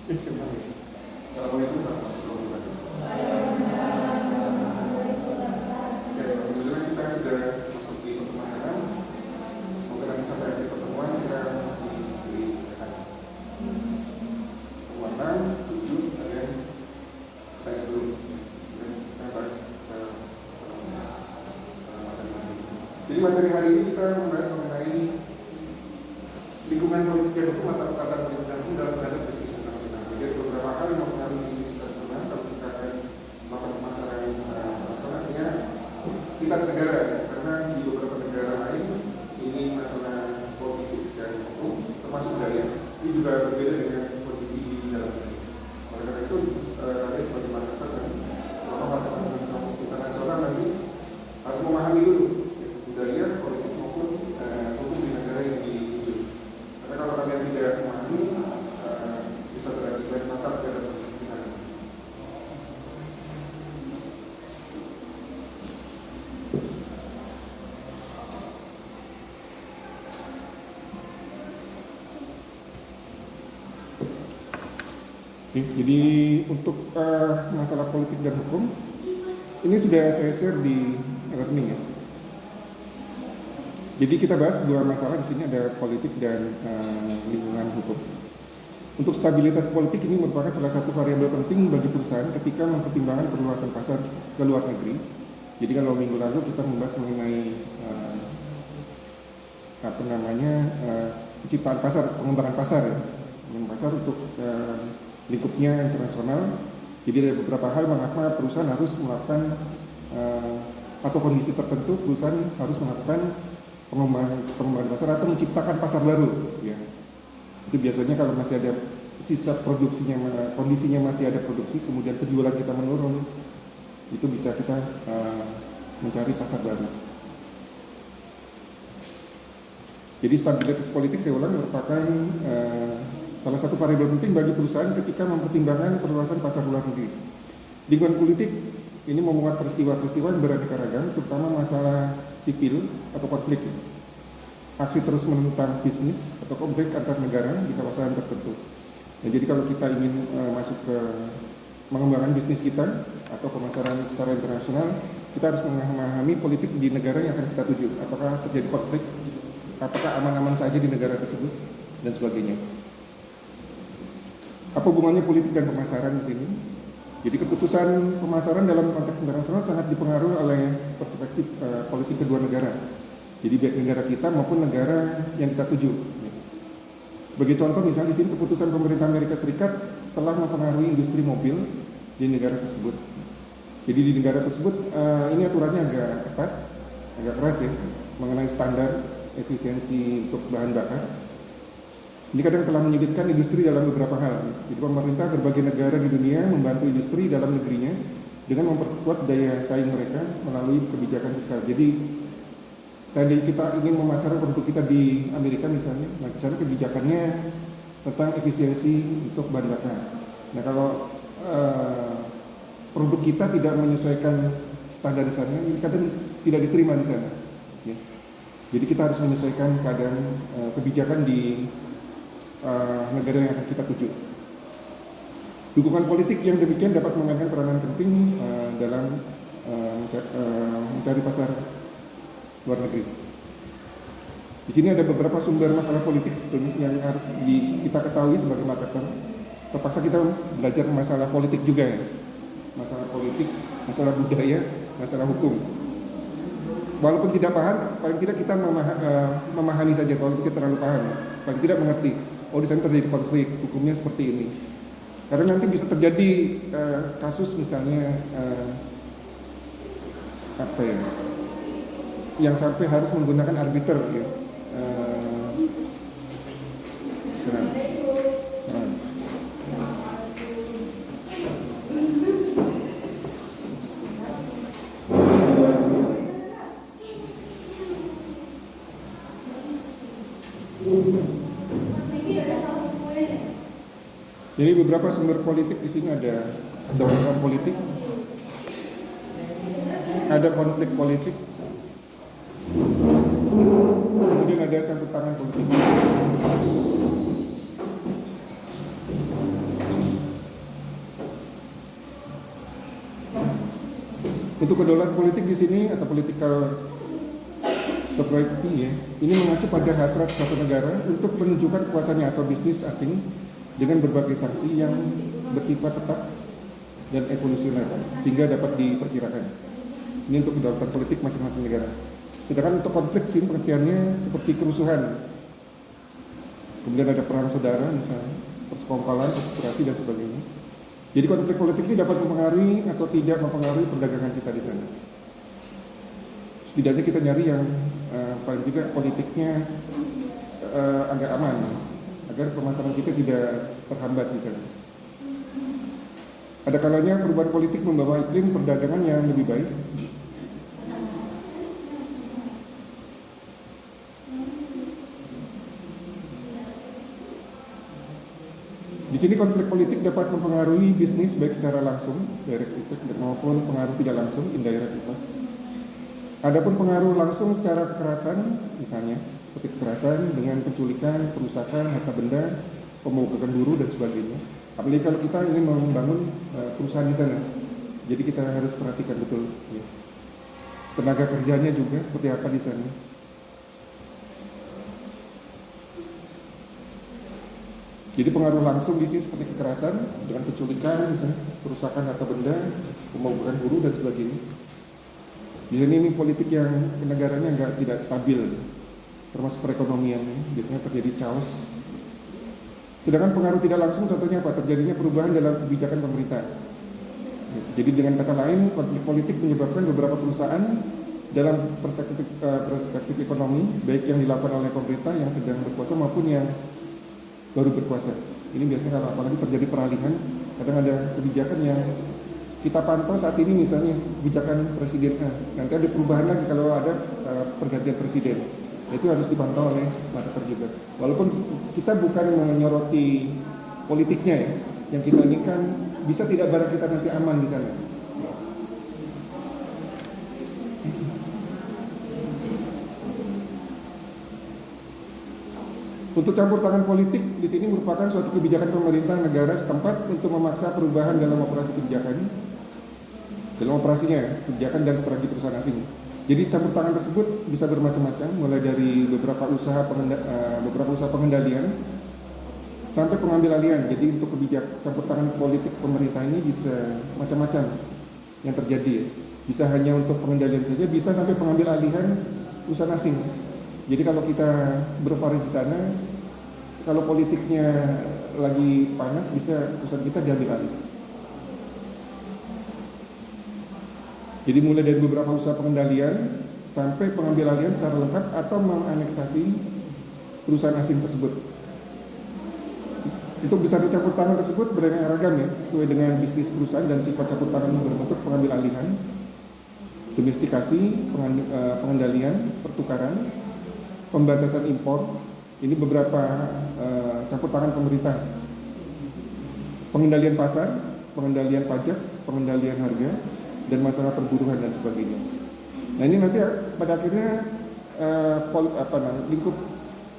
Assalamualaikum warahmatullahi wabarakatuh. Ya, alhamdulillah kita sudah masuk di pertemuan malam. Semoga nanti sampai akhir pertemuan kita masih diberi kesehatan. Pertemuan 6, 7, dan kita sebelum kita bahas jadi materi hari ini kita membahas mengenai lingkungan politik dan hukum atau tata politik dan hukum dalam menghadapi bisnis internasional. Jadi ada beberapa hal yang mempengaruhi bisnis internasional kalau kita akan melakukan pemasaran internasional, artinya lintas negara, karena di beberapa negara lain ini masalah politik dan hukum termasuk budaya ini juga berbeda dengan kondisi di dalam negeri. Oleh karena itu ada sebagai marketer dan marketer internasional nanti harus memahami dulu budaya, politik maupun hukum di negara yang diuji. Karena kalau kalian tidak memahami, bisa berakibat fatal pada posisi nanti. Jadi untuk masalah politik dan hukum ini sudah saya share di e-learning ya. Jadi kita bahas dua masalah di sini, ada politik dan lingkungan hukum. Untuk stabilitas politik ini merupakan salah satu variabel penting bagi perusahaan ketika mempertimbangkan perluasan pasar ke luar negeri. Jadi kalau minggu lalu kita membahas mengenai penciptaan pasar, pengembangan pasar ya, pengembangan pasar untuk lingkupnya internasional. Jadi ada beberapa hal mengapa perusahaan harus melakukan atau kondisi tertentu perusahaan harus melakukan pengembangan pasar atau menciptakan pasar baru ya. Itu biasanya kalau masih ada sisa produksinya, kondisinya masih ada produksi, kemudian penjualan kita menurun, itu bisa kita mencari pasar baru. Jadi stabilitas politik saya ulang merupakan salah satu variabel penting bagi perusahaan ketika mempertimbangkan perluasan pasar luar negeri. Lingkungan politik ini memuat peristiwa-peristiwa yang beraneka ragam, terutama masalah sipil atau konflik, aksi terus menentang bisnis atau konflik antar negara di kawasan tertentu. Dan jadi kalau kita ingin masuk ke mengembangkan bisnis kita atau pemasaran secara internasional, kita harus memahami politik di negara yang akan kita tuju. Apakah terjadi konflik, apakah aman-aman saja di negara tersebut, dan sebagainya. Apa hubungannya politik dan pemasaran di sini? Jadi keputusan pemasaran dalam konteks internasional sangat dipengaruhi oleh perspektif politik kedua negara. Jadi baik negara kita maupun negara yang kita tuju. Sebagai contoh misalnya di sini keputusan pemerintah Amerika Serikat telah mempengaruhi industri mobil di negara tersebut. Jadi di negara tersebut ini aturannya agak ketat, agak keras ya, mengenai standar efisiensi untuk bahan bakar. Ini kadang telah menyulitkan industri dalam beberapa hal. Jadi pemerintah berbagai negara di dunia membantu industri dalam negerinya dengan memperkuat daya saing mereka melalui kebijakan fiskal. Jadi seandainya kita ingin memasarkan produk kita di Amerika misalnya, nah di sana kebijakannya tentang efisiensi untuk bahan bakar. Nah kalau produk kita tidak menyesuaikan standar di sana, ini kadang tidak diterima di sana. Ya. Jadi kita harus menyesuaikan keadaan kebijakan di negara yang akan kita tuju. Dukungan politik yang demikian dapat memainkan peranan penting dalam mencari pasar luar negeri. Di sini ada beberapa sumber masalah politik yang harus kita ketahui sebagai marketer. Terpaksa kita belajar masalah politik juga ya. Masalah politik, masalah budaya, masalah hukum. Walaupun tidak paham, paling tidak kita memahami saja. Walaupun kita terlalu paham, paling tidak mengerti. Oh di sana terjadi konflik, hukumnya seperti ini. Karena nanti bisa terjadi kasus misalnya yang sampai harus menggunakan arbiter ya. Jadi beberapa sumber politik di sini ada dorongan politik, ada konflik politik, kemudian ada campur tangan politik. Untuk kedaulatan politik di sini atau political sovereignty ya, ini mengacu pada hasrat suatu negara untuk menunjukkan kuasanya atau bisnis asing dengan berbagai sanksi yang bersifat tetap dan evolusioner sehingga dapat diperkirakan. Ini untuk kedaulatan politik masing-masing negara. Sedangkan untuk konflik sih pengertiannya seperti kerusuhan, kemudian ada perang saudara misalnya, persekongkolan, konspirasi dan sebagainya. Jadi konflik politik ini dapat mempengaruhi atau tidak mempengaruhi perdagangan kita di sana. Setidaknya kita nyari yang paling tidak politiknya agak aman, agar pemasaran kita tidak terhambat di sana. Ada kalanya perubahan politik membawa iklim perdagangan yang lebih baik. Di sini konflik politik dapat mempengaruhi bisnis baik secara langsung, direct effect, maupun pengaruh tidak langsung, indirect effect. Adapun pengaruh langsung secara kekerasan, misalnya seperti kekerasan dengan penculikan, perusakan harta benda, pemogokan buruh dan sebagainya. Apalagi kalau kita ingin membangun perusahaan di sana, jadi kita harus perhatikan betul. Ya. Tenaga kerjanya juga seperti apa di sana. Jadi pengaruh langsung di sini seperti kekerasan dengan penculikan, misalnya perusakan harta benda, pemogokan buruh dan sebagainya. Biasanya ini politik yang negaranya tidak stabil, termasuk perekonomian. Biasanya terjadi chaos. Sedangkan pengaruh tidak langsung contohnya apa? Terjadinya perubahan dalam kebijakan pemerintah. Jadi dengan kata lain, konflik politik menyebabkan beberapa perusahaan dalam perspektif ekonomi, baik yang dilakukan oleh pemerintah yang sedang berkuasa maupun yang baru berkuasa. Ini biasanya kalau apalagi terjadi peralihan, kadang ada kebijakan yang kita pantau saat ini misalnya kebijakan presiden nanti ada perubahan lagi kalau ada pergantian presiden. Itu harus dipantau oleh marketer juga. Walaupun kita bukan menyoroti politiknya ya, yang kita inginkan bisa tidak barang kita nanti aman di sana. Untuk campur tangan politik di sini merupakan suatu kebijakan pemerintah negara setempat untuk memaksa perubahan dalam operasi kebijakan, dalam operasinya kebijakan dan strategi perusahaan asing. Jadi campur tangan tersebut bisa bermacam-macam, mulai dari beberapa usaha pengendalian sampai pengambil alihan. Jadi untuk campur tangan politik pemerintah ini bisa macam-macam yang terjadi. Bisa hanya untuk pengendalian saja, bisa sampai pengambil alihan perusahaan asing. Jadi kalau kita beroperasi di sana, kalau politiknya lagi panas, bisa perusahaan kita diambil alih. Jadi mulai dari beberapa usaha pengendalian sampai pengambil alihan secara lengkap atau menganeksasi perusahaan asing tersebut. Itu bisa dicampur tangan tersebut beraneka ragam ya, sesuai dengan bisnis perusahaan dan sifat campur tangan berbentuk pengambil alihan, domestikasi, pengendalian, pertukaran, pembatasan impor. Ini beberapa campur tangan pemerintah. Pengendalian pasar, pengendalian pajak, pengendalian harga, dan masalah perburuan dan sebagainya. Nah ini nanti pada akhirnya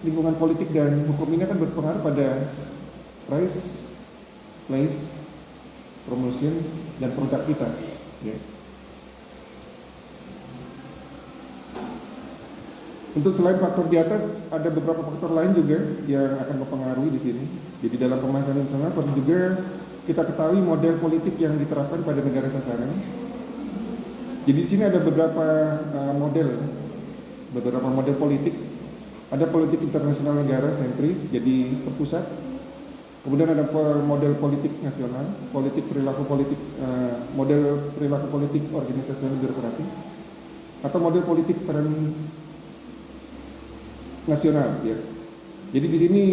lingkungan politik dan hukum ini akan berpengaruh pada price, place, promotion, dan produk kita. Ya. Untuk selain faktor di atas, ada beberapa faktor lain juga yang akan mempengaruhi di sini. Jadi dalam pemasaran internasional perlu juga kita ketahui model politik yang diterapkan pada negara sasaran. Jadi di sini ada beberapa model politik. Ada politik internasional negara sentris, jadi terpusat. Kemudian ada model politik nasional, model perilaku politik organisasional birokratis, atau model politik nasional ya. Jadi di sini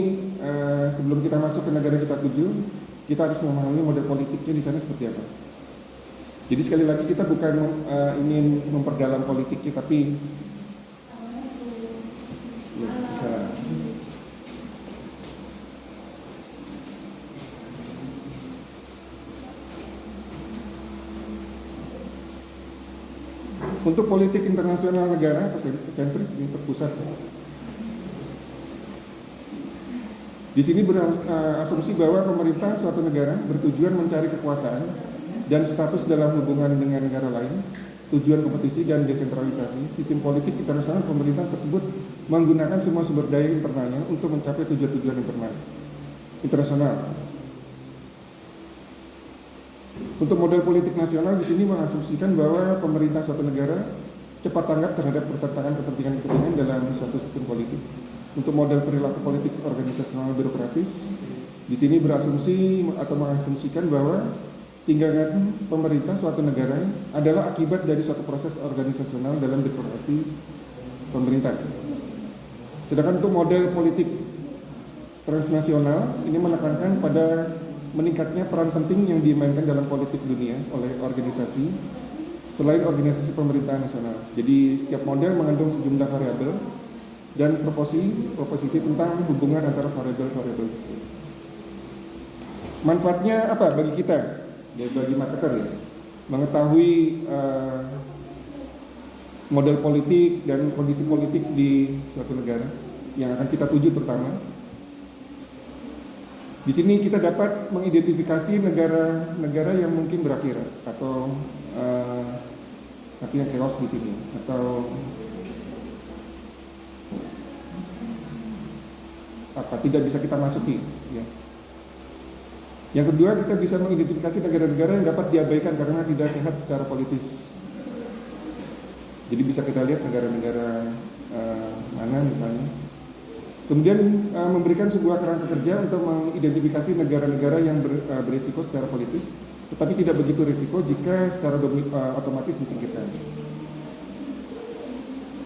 sebelum kita masuk ke negara kita tuju, kita harus memahami model politiknya di sana seperti apa. Jadi sekali lagi kita bukan ingin memperdalam politiknya, tapi ya, bisa. Untuk politik internasional negara atau sentris ini terpusat. Di sini berasumsi bahwa pemerintah suatu negara bertujuan mencari kekuasaan dan status dalam hubungan dengan negara lain, tujuan kompetisi dan desentralisasi sistem politik internasional, pemerintahan tersebut menggunakan semua sumber daya internalnya untuk mencapai tujuan-tujuan internasional. Untuk model politik nasional di sini mengasumsikan bahwa pemerintah suatu negara cepat tanggap terhadap pertentangan kepentingan dalam suatu sistem politik. Untuk model perilaku politik organisasional birokratis, di sini berasumsi atau mengasumsikan bahwa tindakan pemerintah suatu negara adalah akibat dari suatu proses organisasional dalam birokrasi pemerintah. Sedangkan untuk model politik transnasional ini menekankan pada meningkatnya peran penting yang dimainkan dalam politik dunia oleh organisasi selain organisasi pemerintahan nasional. Jadi setiap model mengandung sejumlah variabel dan proposisi tentang hubungan antara variabel-variabel tersebut. Manfaatnya apa bagi kita? Ya, bagi marketer ya, mengetahui model politik dan kondisi politik di suatu negara yang akan kita tuju terutama. Di sini kita dapat mengidentifikasi negara-negara yang mungkin berakhir atau artinya chaos di sini atau tidak bisa kita masuki. Ya. Yang kedua, kita bisa mengidentifikasi negara-negara yang dapat diabaikan karena tidak sehat secara politis. Jadi bisa kita lihat negara-negara mana misalnya. Kemudian memberikan sebuah kerangka kerja untuk mengidentifikasi negara-negara yang berisiko secara politis, tetapi tidak begitu risiko jika secara otomatis disingkirkan.